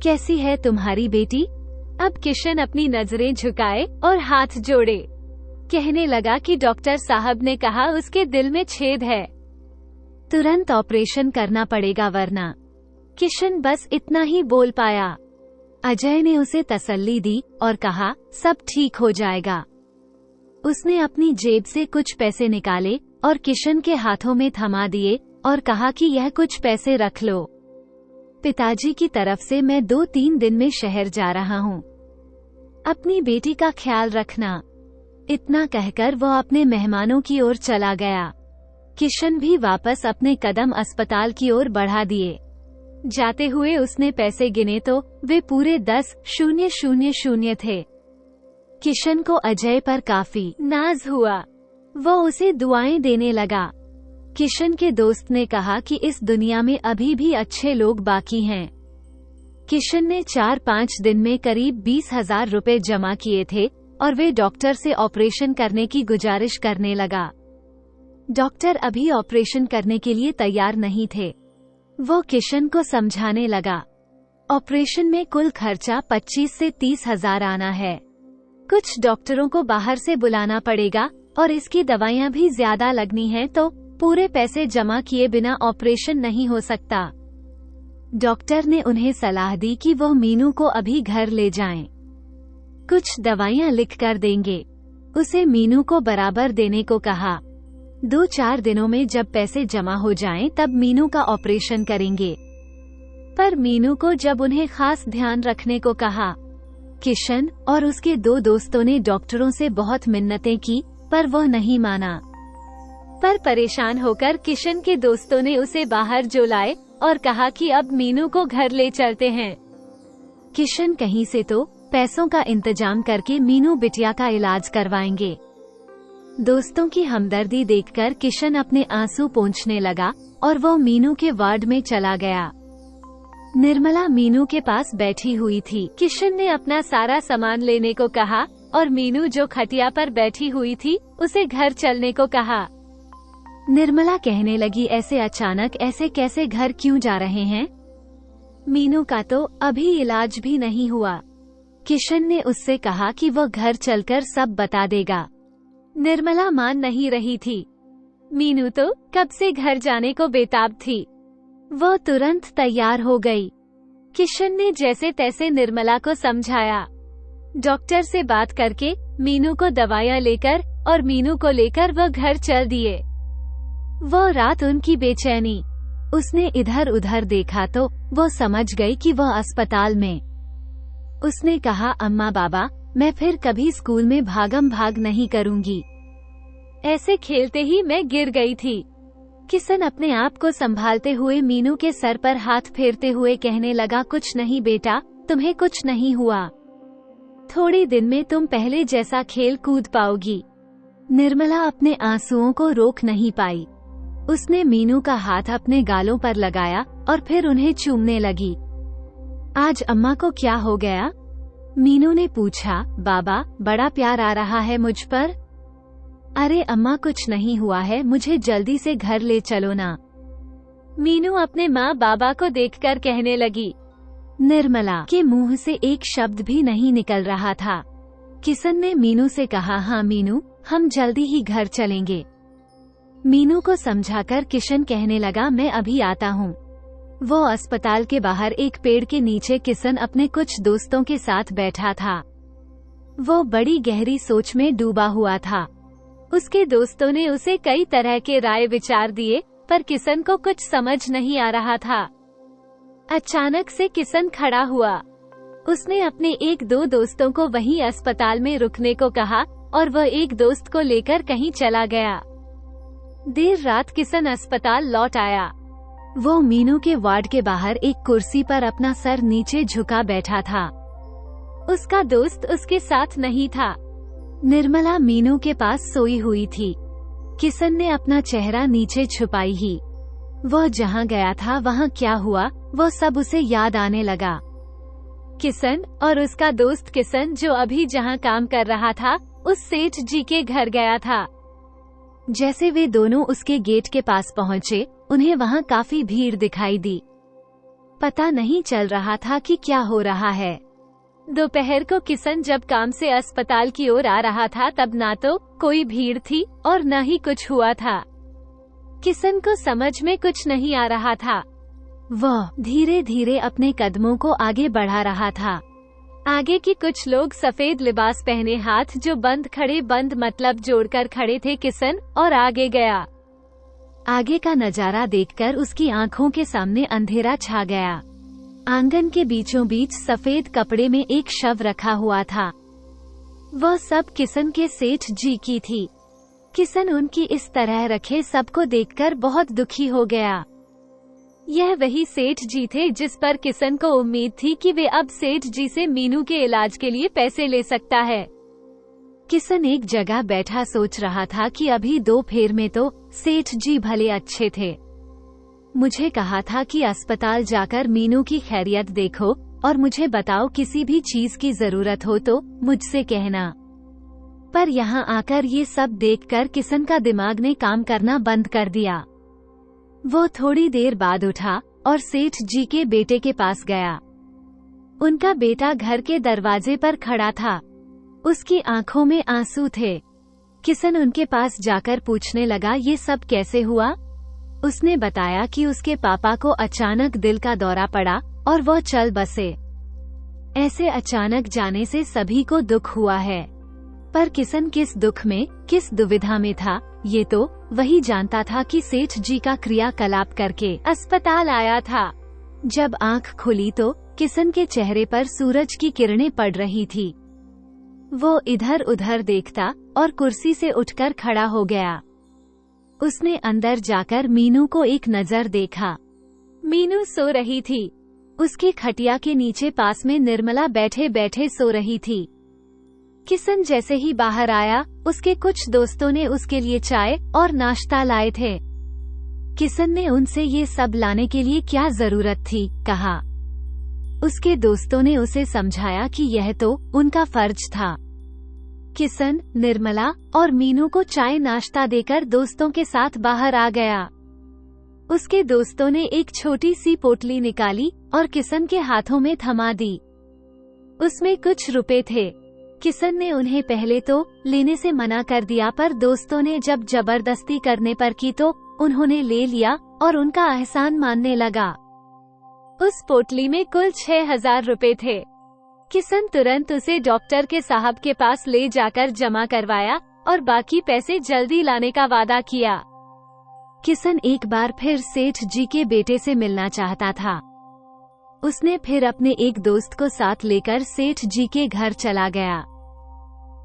कैसी है तुम्हारी बेटी? अब किशन अपनी नजरें झुकाए और हाथ जोड़े। कहने लगा कि डॉक्टर साहब ने कहा उसके दिल में छेद है, तुरंत ऑपरेशन करना पड़ेगा वरना। किशन बस इतना ही बोल पाया। अजय ने उसे तसल्ली दी और कहा सब ठीक हो जाएगा। उसने अपनी जेब से कुछ पैसे निकाले और किशन के हाथों में थमा दिए और कहा कि यह कुछ पैसे रख लो। पिताजी की तरफ से मैं 2-3 दिन में शहर जा रहा हूँ। अपनी बेटी का ख्याल रखना। इतना कहकर वह अपने मेहमानों की ओर चला गया। किशन भी वापस अपने कदम अस्पताल की ओर बढ़ा दिए। जाते हुए उसने पैसे गिने तो वे पूरे 10,000 थे। किशन को अजय पर काफी नाज हुआ। वो उसे दुआएं देने लगा। किशन के दोस्त ने कहा कि इस दुनिया में अभी भी अच्छे लोग बाकी हैं। किशन ने 4-5 दिन में करीब 20,000 रुपए जमा किए थे और वे डॉक्टर से ऑपरेशन करने की गुजारिश करने लगा। डॉक्टर अभी ऑपरेशन करने के लिए तैयार नहीं थे। वो किशन को समझाने लगा, ऑपरेशन में कुल खर्चा 25 से 30,000 आना है। कुछ डॉक्टरों को बाहर से बुलाना पड़ेगा और इसकी दवाइयाँ भी ज्यादा लगनी हैं, तो पूरे पैसे जमा किए बिना ऑपरेशन नहीं हो सकता। डॉक्टर ने उन्हें सलाह दी कि वो मीनू को अभी घर ले जाएं। कुछ दवाइयाँ लिख कर देंगे। उसे मीनू को बराबर देने को कहा। 2-4 दिनों में जब पैसे जमा हो जाएं, तब मीनू का ऑपरेशन करेंगे। पर मीनू को जब उन्हें खास ध्यान रखने को कहा। किशन और उसके 2 दोस्तों ने डॉक्टरों से बहुत मिन्नतें की, पर वह नहीं माना। पर परेशान होकर किशन के दोस्तों ने उसे बाहर जो लाए और कहा कि अब मीनू को घर ले चलते हैं। किशन कहीं से तो पैसों का इंतजाम करके मीनू बिटिया का इलाज करवाएंगे। दोस्तों की हमदर्दी देखकर किशन अपने आंसू पोंछने लगा और वो मीनू के वार्ड में चला गया। निर्मला मीनू के पास बैठी हुई थी। किशन ने अपना सारा सामान लेने को कहा और मीनू जो खटिया पर बैठी हुई थी उसे घर चलने को कहा। निर्मला कहने लगी, ऐसे अचानक ऐसे कैसे घर क्यों जा रहे हैं? मीनू का तो अभी इलाज भी नहीं हुआ। किशन ने उससे कहा कि वह घर चलकर सब बता देगा। निर्मला मान नहीं रही थी। मीनू तो कब से घर जाने को बेताब थी। वह तुरंत तैयार हो गई। किशन ने जैसे तैसे निर्मला को समझाया। डॉक्टर से बात करके मीनू को दवाइयाँ लेकर और मीनू को लेकर वह घर चल दिए। वह रात उनकी बेचैनी। उसने इधर उधर देखा तो वो समझ गई कि वह अस्पताल में। उसने कहा, अम्मा बाबा, मैं फिर कभी स्कूल में भागम भाग नहीं करूंगी। ऐसे खेलते ही मैं गिर गई थी। किशन अपने आप को संभालते हुए मीनू के सर पर हाथ फेरते हुए कहने लगा, कुछ नहीं बेटा, तुम्हें कुछ नहीं हुआ। थोड़े दिन में तुम पहले जैसा खेल कूद पाओगी। निर्मला अपने आंसुओं को रोक नहीं पाई। उसने मीनू का हाथ अपने गालों पर लगाया और फिर उन्हें चूमने लगी। आज अम्मा को क्या हो गया? मीनू ने पूछा। बाबा, बड़ा प्यार आ रहा है मुझ पर। अरे अम्मा, कुछ नहीं हुआ है, मुझे जल्दी से घर ले चलो ना। मीनू अपने माँ बाबा को देखकर कहने लगी। निर्मला के मुंह से एक शब्द भी नहीं निकल रहा था। किशन ने मीनू से कहा, हाँ मीनू, हम जल्दी ही घर चलेंगे। मीनू को समझाकर किशन कहने लगा, मैं अभी आता हूँ। वो अस्पताल के बाहर एक पेड़ के नीचे किशन अपने कुछ दोस्तों के साथ बैठा था। वो बड़ी गहरी सोच में डूबा हुआ था। उसके दोस्तों ने उसे कई तरह के राय विचार दिए, पर किशन को कुछ समझ नहीं आ रहा था। अचानक से किशन खड़ा हुआ। उसने अपने 1-2 दोस्तों को वहीं अस्पताल में रुकने को कहा और वह एक दोस्त को लेकर कहीं चला गया। देर रात किशन अस्पताल लौट आया। वो मीनू के वार्ड के बाहर एक कुर्सी पर अपना सर नीचे झुका बैठा था। उसका दोस्त उसके साथ नहीं था। निर्मला मीनू के पास सोई हुई थी। किशन ने अपना चेहरा नीचे छुपाई ही। वह जहाँ गया था वहाँ क्या हुआ, वो सब उसे याद आने लगा। किशन और उसका दोस्त किशन जो अभी जहाँ काम कर रहा था, उस सेठ जी के घर गया था। जैसे वे दोनों उसके गेट के पास पहुँचे, उन्हें वहाँ काफी भीड़ दिखाई दी। पता नहीं चल रहा था कि क्या हो रहा है। दोपहर को किशन जब काम से अस्पताल की ओर आ रहा था, तब ना तो कोई भीड़ थी और न ही कुछ हुआ था। किशन को समझ में कुछ नहीं आ रहा था। वह धीरे धीरे अपने कदमों को आगे बढ़ा रहा था। आगे के कुछ लोग सफेद लिबास पहने, हाथ जो बंद खड़े, बंद मतलब जोड़कर खड़े थे किशन, और आगे गया। आगे का नजारा देखकर उसकी आंखों के सामने अंधेरा छा गया। आंगन के बीचों बीच सफेद कपड़े में एक शव रखा हुआ था। वह सब किशन के सेठ जी की थी। किशन उनकी इस तरह रखे सबको देखकर बहुत दुखी हो गया। यह वही सेठ जी थे जिस पर किशन को उम्मीद थी कि वे अब सेठ जी से मीनू के इलाज के लिए पैसे ले सकता है। किशन एक जगह बैठा सोच रहा था कि अभी 2 फेर में तो सेठ जी भले अच्छे थे। मुझे कहा था कि अस्पताल जाकर मीनू की खैरियत देखो और मुझे बताओ, किसी भी चीज की जरूरत हो तो मुझसे कहना। पर यहाँ आकर ये सब देखकर किशन का दिमाग ने काम करना बंद कर दिया। वो थोड़ी देर बाद उठा और सेठ जी के बेटे के पास गया। उनका बेटा घर के दरवाजे पर खड़ा था। उसकी आंखों में आंसू थे। किशन उनके पास जाकर पूछने लगा, ये सब कैसे हुआ? उसने बताया कि उसके पापा को अचानक दिल का दौरा पड़ा और वो चल बसे। ऐसे अचानक जाने से सभी को दुख हुआ है, पर किशन किस दुख में, किस दुविधा में था, ये तो वही जानता था कि सेठ जी का क्रियाकलाप करके अस्पताल आया था। जब आंख खुली तो किशन के चेहरे पर सूरज की किरणें पड़ रही थी। वो इधर उधर देखता और कुर्सी से उठकर खड़ा हो गया। उसने अंदर जाकर मीनू को एक नजर देखा। मीनू सो रही थी। उसके खटिया के नीचे पास में निर्मला बैठे बैठे सो रही थी। किशन जैसे ही बाहर आया, उसके कुछ दोस्तों ने उसके लिए चाय और नाश्ता लाए थे। किशन ने उनसे ये सब लाने के लिए क्या जरूरत थी कहा। उसके दोस्तों ने उसे समझाया कि यह तो उनका फर्ज था। किशन, निर्मला और मीनू को चाय नाश्ता देकर दोस्तों के साथ बाहर आ गया। उसके दोस्तों ने एक छोटी सी पोटली निकाली और किशन के हाथों में थमा दी। उसमें कुछ रुपए थे। किशन ने उन्हें पहले तो लेने से मना कर दिया, पर दोस्तों ने जब जबरदस्ती करने पर की तो उन्होंने ले लिया और उनका एहसान मानने लगा। उस पोटली में कुल 6,000 रुपए थे। किशन तुरंत उसे डॉक्टर के साहब के पास ले जाकर जमा करवाया और बाकी पैसे जल्दी लाने का वादा किया। किशन एक बार फिर सेठ जी के बेटे से मिलना चाहता था। उसने फिर अपने एक दोस्त को साथ लेकर सेठ जी के घर चला गया।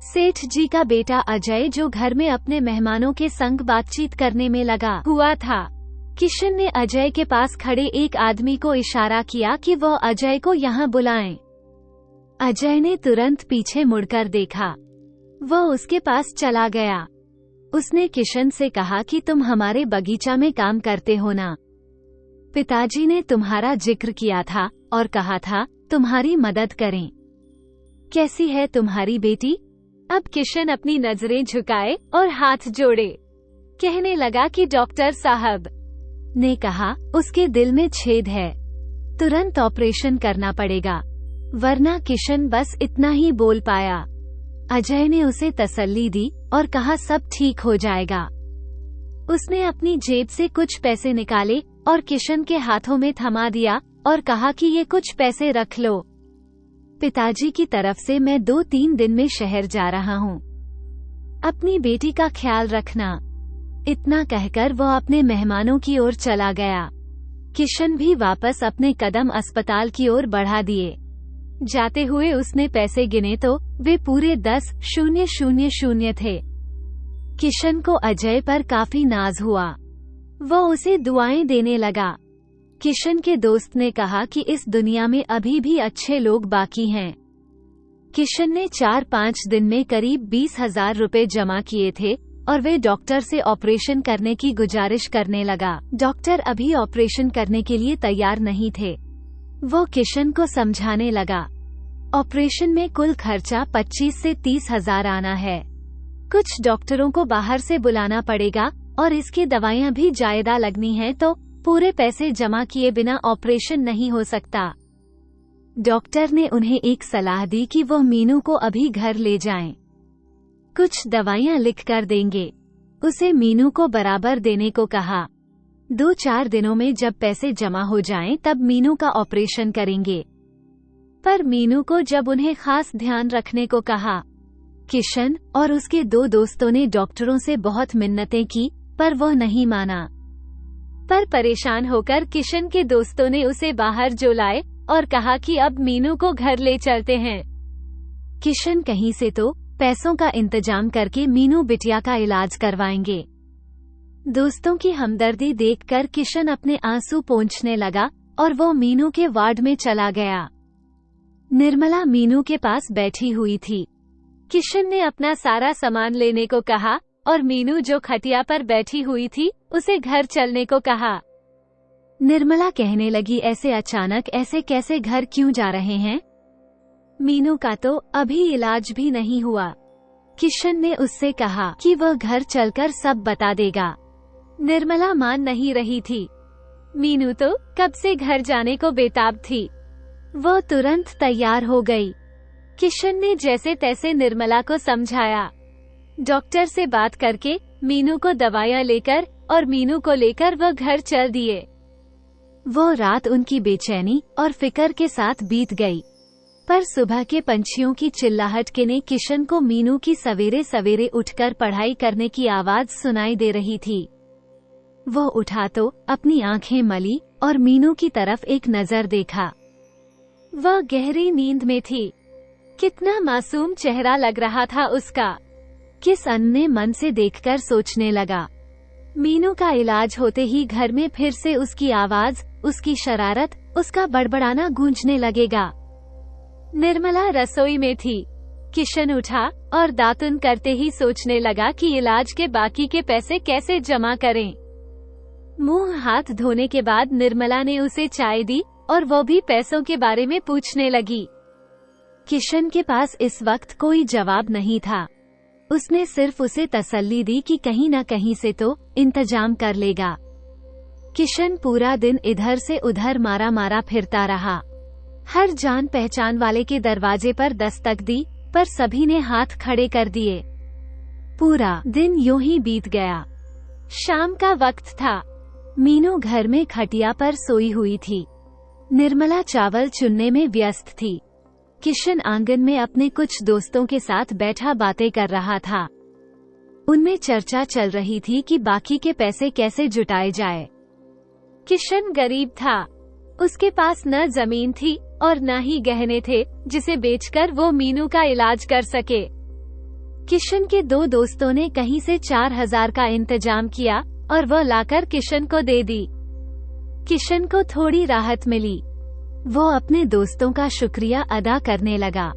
सेठ जी का बेटा अजय, जो घर में अपने मेहमानों के संग बातचीत करने में लगा हुआ था। किशन ने अजय के पास खड़े एक आदमी को इशारा किया कि वह अजय को यहाँ बुलाएं। अजय ने तुरंत पीछे मुड़कर देखा। वह उसके पास चला गया। उसने किशन से कहा कि तुम हमारे बगीचा में काम करते हो ना? पिताजी ने तुम्हारा जिक्र किया था और कहा था तुम्हारी मदद करें। कैसी है तुम्हारी बेटी? अब किशन अपनी नजरें झुकाए और हाथ जोड़े। कहने लगा कि डॉक्टर साहब ने कहा उसके दिल में छेद है, तुरंत ऑपरेशन करना पड़ेगा, वरना किशन बस इतना ही बोल पाया। अजय ने उसे तसल्ली दी और कहा सब ठीक हो जाएगा। उसने अपनी जेब से कुछ पैसे निकाले और किशन के हाथों में थमा दिया और कहा कि ये कुछ पैसे रख लो। पिताजी की तरफ से मैं 2-3 दिन में शहर जा रहा हूँ, अपनी बेटी का ख्याल रखना। इतना कहकर वह अपने मेहमानों की ओर चला गया। किशन भी वापस अपने कदम अस्पताल की ओर बढ़ा दिए। जाते हुए उसने पैसे गिने तो वे पूरे 10,000 थे। किशन को अजय पर काफी नाज हुआ। वह उसे दुआएं देने लगा। किशन के दोस्त ने कहा कि इस दुनिया में अभी भी अच्छे लोग बाकी हैं। किशन ने 4-5 दिन में करीब 20,000 रुपए जमा किए थे और वे डॉक्टर से ऑपरेशन करने की गुजारिश करने लगा। डॉक्टर अभी ऑपरेशन करने के लिए तैयार नहीं थे। वो किशन को समझाने लगा, ऑपरेशन में कुल खर्चा 25 से 30,000 आना है। कुछ डॉक्टरों को बाहर से बुलाना पड़ेगा और इसकी दवाइयाँ भी ज्यादा लगनी हैं, तो पूरे पैसे जमा किए बिना ऑपरेशन नहीं हो सकता। डॉक्टर ने उन्हें एक सलाह दी कि वो मीनू को अभी घर ले जाएं। कुछ दवाइयाँ लिख कर देंगे। उसे मीनू को बराबर देने को कहा। 2-4 दिनों में जब पैसे जमा हो जाएं, तब मीनू का ऑपरेशन करेंगे। पर मीनू को जब उन्हें खास ध्यान रखने को कहा। किशन और उसके 2 दोस्तों ने डॉक्टरों से बहुत मिन्नतें की, पर वह नहीं माना। पर परेशान होकर किशन के दोस्तों ने उसे बाहर जो लाए और कहा कि अब मीनू को घर ले चलते हैं। किशन कहीं से तो पैसों का इंतजाम करके मीनू बिटिया का इलाज करवाएंगे। दोस्तों की हमदर्दी देखकर किशन अपने आंसू पोंछने लगा और वो मीनू के वार्ड में चला गया। निर्मला मीनू के पास बैठी हुई थी। किशन ने अपना सारा सामान लेने को कहा और मीनू जो खटिया पर बैठी हुई थी उसे घर चलने को कहा। निर्मला कहने लगी, ऐसे अचानक ऐसे कैसे घर क्यों जा रहे हैं? मीनू का तो अभी इलाज भी नहीं हुआ। किशन ने उससे कहा कि वह घर चलकर सब बता देगा। निर्मला मान नहीं रही थी। मीनू तो कब से घर जाने को बेताब थी। वो तुरंत तैयार हो गई। किशन ने जैसे तैसे निर्मला को समझाया। डॉक्टर से बात करके मीनू को दवाइयाँ लेकर और मीनू को लेकर वह घर चल दिए। वो रात उनकी बेचैनी और फिक्र के साथ बीत गई, पर सुबह के पंछियों की चिल्लाहट के ने किशन को मीनू की सवेरे सवेरे उठकर पढ़ाई करने की आवाज सुनाई दे रही थी। वो उठा तो अपनी आंखें मली और मीनू की तरफ एक नजर देखा। वह गहरी नींद में थी। कितना मासूम चेहरा लग रहा था उसका। किस अन्य मन से देखकर सोचने लगा, मीनू का इलाज होते ही घर में फिर से उसकी आवाज, उसकी शरारत, उसका बड़बड़ाना गूंजने लगेगा। निर्मला रसोई में थी। किशन उठा और दातुन करते ही सोचने लगा कि इलाज के बाकी के पैसे कैसे जमा करें। मुंह हाथ धोने के बाद निर्मला ने उसे चाय दी और वो भी पैसों के बारे में पूछने लगी। किशन के पास इस वक्त कोई जवाब नहीं था। उसने सिर्फ उसे तसल्ली दी कि कहीं न कहीं से तो इंतजाम कर लेगा। किशन पूरा दिन इधर से उधर मारा मारा फिरता रहा। हर जान पहचान वाले के दरवाजे पर दस्तक दी, पर सभी ने हाथ खड़े कर दिए। पूरा दिन यूं ही बीत गया। शाम का वक्त था। मीनू घर में खटिया पर सोई हुई थी। निर्मला चावल चुनने में व्यस्त थी। किशन आंगन में अपने कुछ दोस्तों के साथ बैठा बातें कर रहा था। उनमें चर्चा चल रही थी कि बाकी के पैसे कैसे जुटाए जाए। किशन गरीब था। उसके पास न जमीन थी और न ही गहने थे जिसे बेचकर वो मीनू का इलाज कर सके। किशन के दो दोस्तों ने कहीं से 4,000 का इंतजाम किया और वह लाकर किशन को दे दी। किशन को थोड़ी राहत मिली। वो अपने दोस्तों का शुक्रिया अदा करने लगा।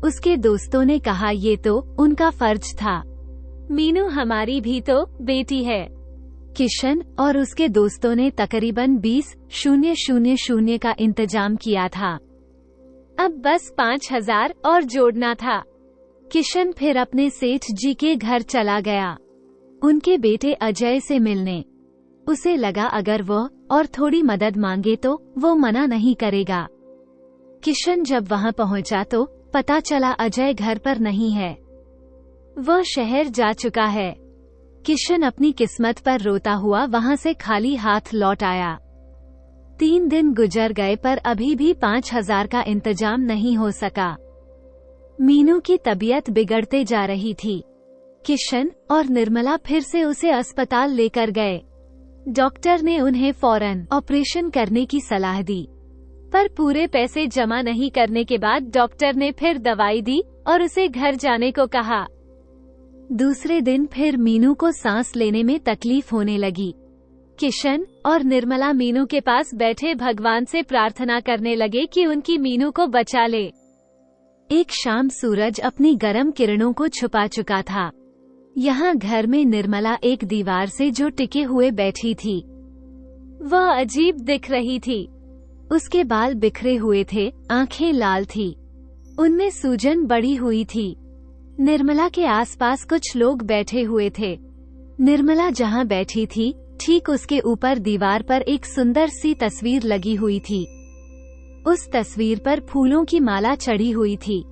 उसके दोस्तों ने कहा ये तो उनका फर्ज था, मीनू हमारी भी तो बेटी है। किशन और उसके दोस्तों ने तकरीबन 20,000 का इंतजाम किया था। अब बस 5,000 और जोड़ना था। किशन फिर अपने सेठ जी के घर चला गया, उनके बेटे अजय से मिलने। उसे लगा अगर वो और थोड़ी मदद मांगे तो वो मना नहीं करेगा। किशन जब वहां पहुंचा तो पता चला अजय घर पर नहीं है, वह शहर जा चुका है। किशन अपनी किस्मत पर रोता हुआ वहां से खाली हाथ लौट आया। 3 दिन गुजर गए पर अभी भी 5,000 का इंतजाम नहीं हो सका। मीनू की तबीयत बिगड़ते जा रही थी। किशन और निर्मला फिर से उसे अस्पताल लेकर गए। डॉक्टर ने उन्हें फौरन ऑपरेशन करने की सलाह दी, पर पूरे पैसे जमा नहीं करने के बाद डॉक्टर ने फिर दवाई दी और उसे घर जाने को कहा। दूसरे दिन फिर मीनू को सांस लेने में तकलीफ होने लगी। किशन और निर्मला मीनू के पास बैठे भगवान से प्रार्थना करने लगे कि उनकी मीनू को बचा ले। एक शाम सूरज अपनी गर्म किरणों को छुपा चुका था। यहाँ घर में निर्मला एक दीवार से जो टिके हुए बैठी थी, वह अजीब दिख रही थी। उसके बाल बिखरे हुए थे, आंखें लाल थी, उनमें सूजन बढ़ी हुई थी। निर्मला के आसपास कुछ लोग बैठे हुए थे। निर्मला जहाँ बैठी थी ठीक उसके ऊपर दीवार पर एक सुंदर सी तस्वीर लगी हुई थी। उस तस्वीर पर फूलों की माला चढ़ी हुई थी।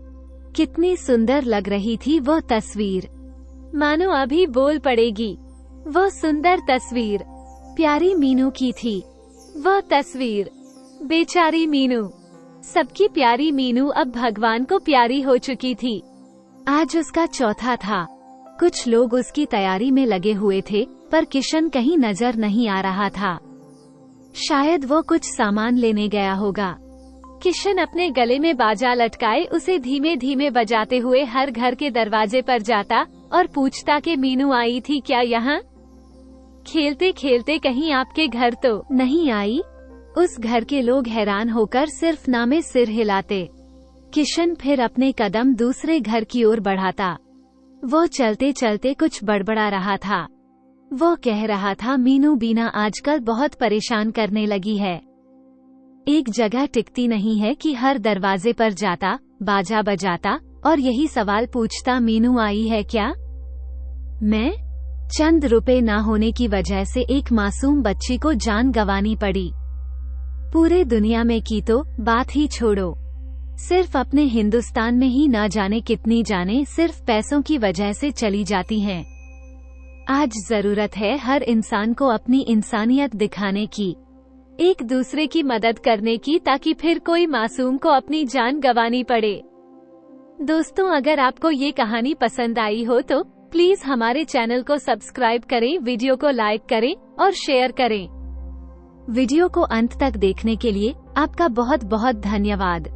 कितनी सुंदर लग रही थी वह तस्वीर, मानो अभी बोल पड़ेगी। वह सुंदर तस्वीर प्यारी मीनू की थी। वह तस्वीर बेचारी मीनू, सबकी प्यारी मीनू अब भगवान को प्यारी हो चुकी थी। आज उसका चौथा था। कुछ लोग उसकी तैयारी में लगे हुए थे, पर किशन कहीं नजर नहीं आ रहा था। शायद वो कुछ सामान लेने गया होगा। किशन अपने गले में बाजा लटकाए उसे धीमे धीमे बजाते हुए हर घर के दरवाजे पर जाता और पूछता कि मीनू आई थी क्या यहाँ? खेलते खेलते कहीं आपके घर तो नहीं आई? उस घर के लोग हैरान होकर सिर्फ नामे सिर हिलाते। किशन फिर अपने कदम दूसरे घर की ओर बढ़ाता। वो चलते चलते कुछ बड़बड़ा रहा था। वो कह रहा था मीनू बीना आजकल बहुत परेशान करने लगी है। एक जगह टिकती नहीं है कि हर दरवाजे पर जाता, बाजा बजाता और यही सवाल पूछता मीनू आई है क्या? मैं चंद रुपए ना होने की वजह से एक मासूम बच्ची को जान गंवानी पड़ी। पूरे दुनिया में की तो बात ही छोड़ो, सिर्फ अपने हिंदुस्तान में ही ना जाने कितनी जाने सिर्फ पैसों की वजह से चली जाती हैं। आज जरूरत है हर इंसान को अपनी इंसानियत दिखाने की, एक दूसरे की मदद करने की, ताकि फिर कोई मासूम को अपनी जान गंवानी पड़े। दोस्तों, अगर आपको ये कहानी पसंद आई हो तो प्लीज हमारे चैनल को सब्सक्राइब करें, वीडियो को लाइक करें और शेयर करें। वीडियो को अंत तक देखने के लिए आपका बहुत बहुत धन्यवाद।